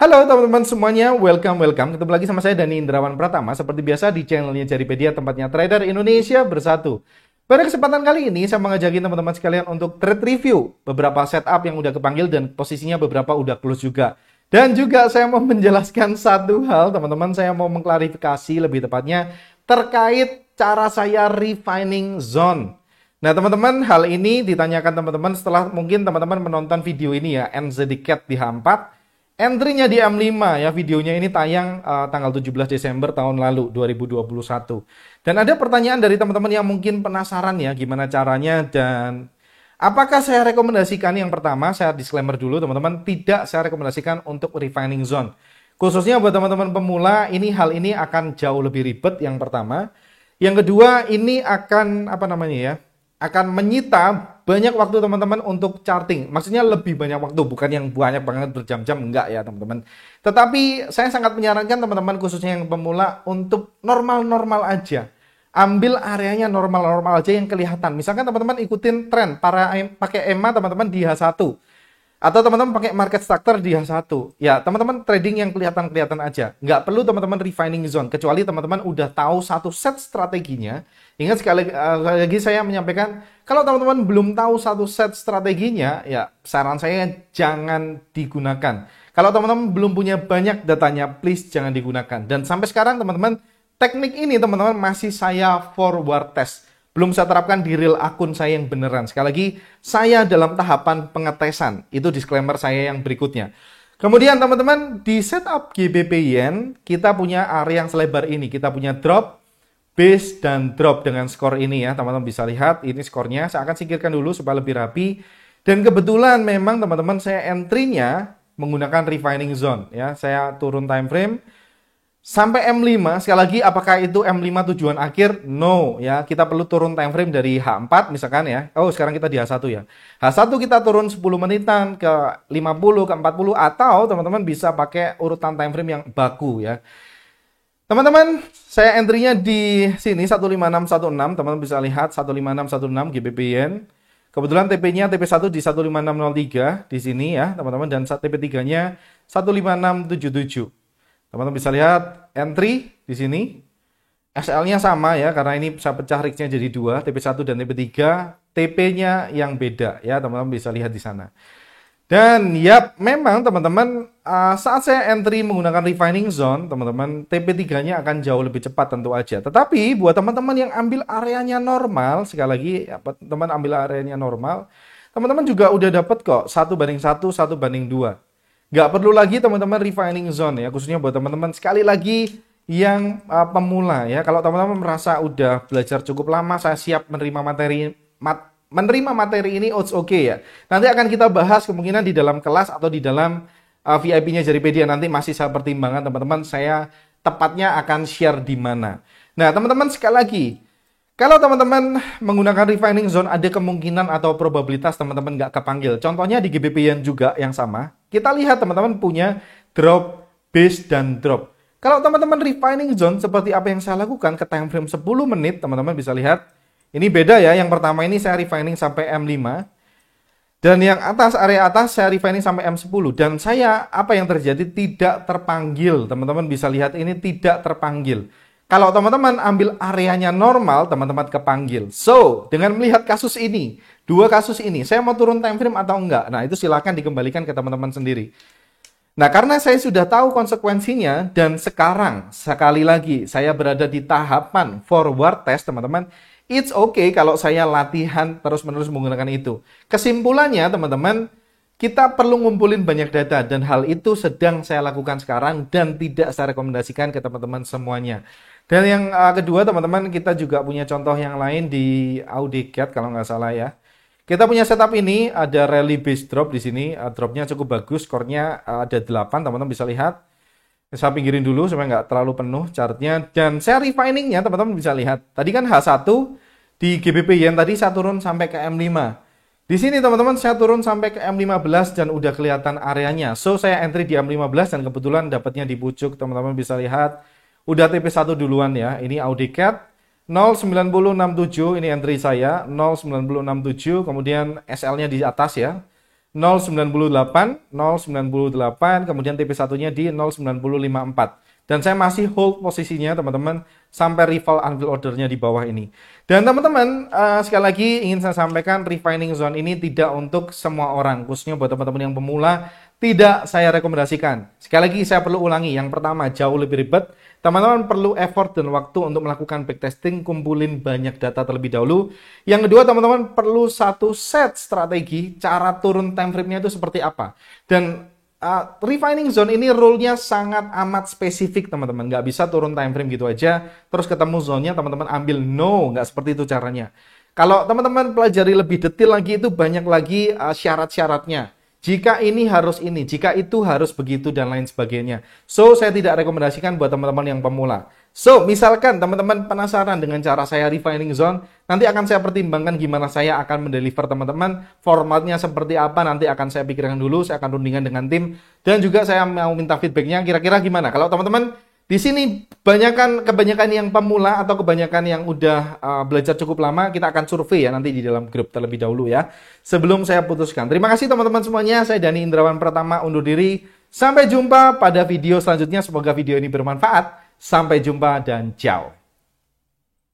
Halo teman-teman semuanya, welcome. Ketemu lagi sama saya Dani Indrawan Pratama. Seperti biasa di channelnya Jaripedia, tempatnya trader Indonesia bersatu. Pada kesempatan kali ini saya mengajakin teman-teman sekalian untuk trade review beberapa setup yang udah kepanggil dan posisinya beberapa udah close juga. Dan juga saya mau menjelaskan satu hal teman-teman, saya mau mengklarifikasi lebih tepatnya terkait cara saya refining zone. Nah teman-teman, hal ini ditanyakan teman-teman setelah mungkin teman-teman menonton video ini ya, NZD Cat di H4. Entry-nya di M5 ya, videonya ini tayang tanggal 17 Desember tahun lalu 2021. Dan ada pertanyaan dari teman-teman yang mungkin penasaran ya gimana caranya dan apakah saya rekomendasikan. Yang pertama, saya disclaimer dulu teman-teman, tidak saya rekomendasikan untuk refining zone. Khususnya buat teman-teman pemula, hal ini akan jauh lebih ribet yang pertama. Yang kedua, ini akan akan menyita banyak waktu teman-teman untuk charting. Maksudnya lebih banyak waktu, bukan yang banyak banget berjam-jam, enggak ya teman-teman. Tetapi saya sangat menyarankan teman-teman khususnya yang pemula untuk normal-normal aja. Ambil areanya normal-normal aja yang kelihatan. Misalkan teman-teman ikutin tren para pakai EMA teman-teman di H1. Atau teman-teman pakai market structure di H1. Ya, teman-teman trading yang kelihatan-kelihatan aja. Nggak perlu teman-teman refining zone. Kecuali teman-teman udah tahu satu set strateginya. Ingat sekali lagi saya menyampaikan, kalau teman-teman belum tahu satu set strateginya, ya saran saya jangan digunakan. Kalau teman-teman belum punya banyak datanya, please jangan digunakan. Dan sampai sekarang teman-teman, teknik ini teman-teman masih saya forward test. Belum saya terapkan di real akun saya yang beneran. Sekali lagi, saya dalam tahapan pengetesan. Itu disclaimer saya yang berikutnya. Kemudian teman-teman, di setup GBP Yen, kita punya area yang selebar ini. Kita punya drop, base, dan drop dengan skor ini ya. Teman-teman bisa lihat, ini skornya. Saya akan singkirkan dulu supaya lebih rapi. Dan kebetulan memang teman-teman saya entry-nya menggunakan refining zone. Ya, saya turun time frame. Sampai M5, sekali lagi apakah itu M5 tujuan akhir? No, ya. Kita perlu turun time frame dari H4 misalkan ya. Oh, sekarang kita di H1 ya. H1 kita turun 10 menitan ke 50, ke 40 atau teman-teman bisa pakai urutan time frame yang baku ya. Teman-teman, saya entry-nya di sini 15616, teman-teman bisa lihat 15616 GBP Yen. Kebetulan TP-nya TP1 di 15603 di sini ya, teman-teman, dan TP3-nya 15677. Teman-teman bisa lihat entry di sini. SL-nya sama ya, karena ini saya pecah risk-nya jadi dua, TP1 dan TP3. TP-nya yang beda ya, teman-teman bisa lihat di sana. Dan ya, memang teman-teman saat saya entry menggunakan refining zone, teman-teman, TP3-nya akan jauh lebih cepat tentu aja. Tetapi buat teman-teman yang ambil areanya normal, sekali lagi, ya, teman ambil areanya normal, teman-teman juga udah dapat kok 1:1, 1:2. Nggak perlu lagi teman-teman refining zone ya, khususnya buat teman-teman sekali lagi yang pemula ya. Kalau teman-teman merasa udah belajar cukup lama, saya siap menerima materi ini, oke ya. Nanti akan kita bahas kemungkinan di dalam kelas atau di dalam VIP-nya Jaripedia. Nanti masih saya pertimbangkan teman-teman, saya tepatnya akan share di mana. Nah teman-teman sekali lagi, kalau teman-teman menggunakan refining zone ada kemungkinan atau probabilitas teman-teman nggak kepanggil. Contohnya di GBP Yen juga yang sama. Kita lihat teman-teman punya drop, base, dan drop. Kalau teman-teman refining zone seperti apa yang saya lakukan ke time frame 10 menit, teman-teman bisa lihat. Ini beda ya, yang pertama ini saya refining sampai M5. Dan yang atas, area atas saya refining sampai M10. Dan saya, apa yang terjadi? Tidak terpanggil. Teman-teman bisa lihat ini tidak terpanggil. Kalau teman-teman ambil areanya normal, teman-teman kepanggil. So, dengan melihat kasus ini, dua kasus ini, saya mau turun time frame atau enggak? Nah, itu silakan dikembalikan ke teman-teman sendiri. Nah, karena saya sudah tahu konsekuensinya, dan sekarang, sekali lagi, saya berada di tahapan forward test, teman-teman. It's okay kalau saya latihan terus-menerus menggunakan itu. Kesimpulannya, teman-teman, kita perlu ngumpulin banyak data, dan hal itu sedang saya lakukan sekarang, dan tidak saya rekomendasikan ke teman-teman semuanya. Dan yang kedua teman-teman, kita juga punya contoh yang lain di Audicat kalau nggak salah ya. Kita punya setup ini, ada rally base drop di sini, dropnya cukup bagus, skornya ada 8, teman-teman bisa lihat. Saya pinggirin dulu supaya nggak terlalu penuh chartnya. Dan saya refiningnya teman-teman bisa lihat. Tadi kan H1 di GBP Yen tadi saya turun sampai ke M5. Di sini teman-teman saya turun sampai ke M15 dan udah kelihatan areanya. So saya entry di M15 dan kebetulan dapatnya di pucuk, teman-teman bisa lihat. Udah TP1 duluan ya, ini Audicat 09067, ini entry saya 09067, kemudian SL-nya di atas ya. 0,98, 0,98, kemudian TP1-nya di 0,9054. Dan saya masih hold posisinya teman-teman sampai rival unfill ordernya di bawah ini. Dan teman-teman, sekali lagi ingin saya sampaikan refining zone ini tidak untuk semua orang, khususnya buat teman-teman yang pemula, tidak saya rekomendasikan. Sekali lagi saya perlu ulangi, yang pertama jauh lebih ribet. Teman-teman perlu effort dan waktu untuk melakukan backtesting, kumpulin banyak data terlebih dahulu. Yang kedua, teman-teman perlu satu set strategi cara turun time frame-nya itu seperti apa. Dan refining zone ini rule-nya sangat amat spesifik teman-teman. Nggak bisa turun time frame gitu aja, terus ketemu zone-nya teman-teman ambil. No, nggak seperti itu caranya. Kalau teman-teman pelajari lebih detail lagi itu banyak lagi syarat-syaratnya. Jika ini harus ini, jika itu harus begitu dan lain sebagainya. So, saya tidak rekomendasikan buat teman-teman yang pemula. So, misalkan teman-teman penasaran dengan cara saya refining zone, nanti akan saya pertimbangkan gimana saya akan mendeliver teman-teman, formatnya seperti apa, nanti akan saya pikirkan dulu, saya akan rundingan dengan tim, dan juga saya mau minta feedbacknya kira-kira gimana. Kalau teman-teman di sini kebanyakan yang pemula atau kebanyakan yang udah belajar cukup lama, kita akan survei ya nanti di dalam grup terlebih dahulu ya. Sebelum saya putuskan. Terima kasih teman-teman semuanya. Saya Dani Indrawan Pratama undur diri. Sampai jumpa pada video selanjutnya. Semoga video ini bermanfaat. Sampai jumpa dan ciao.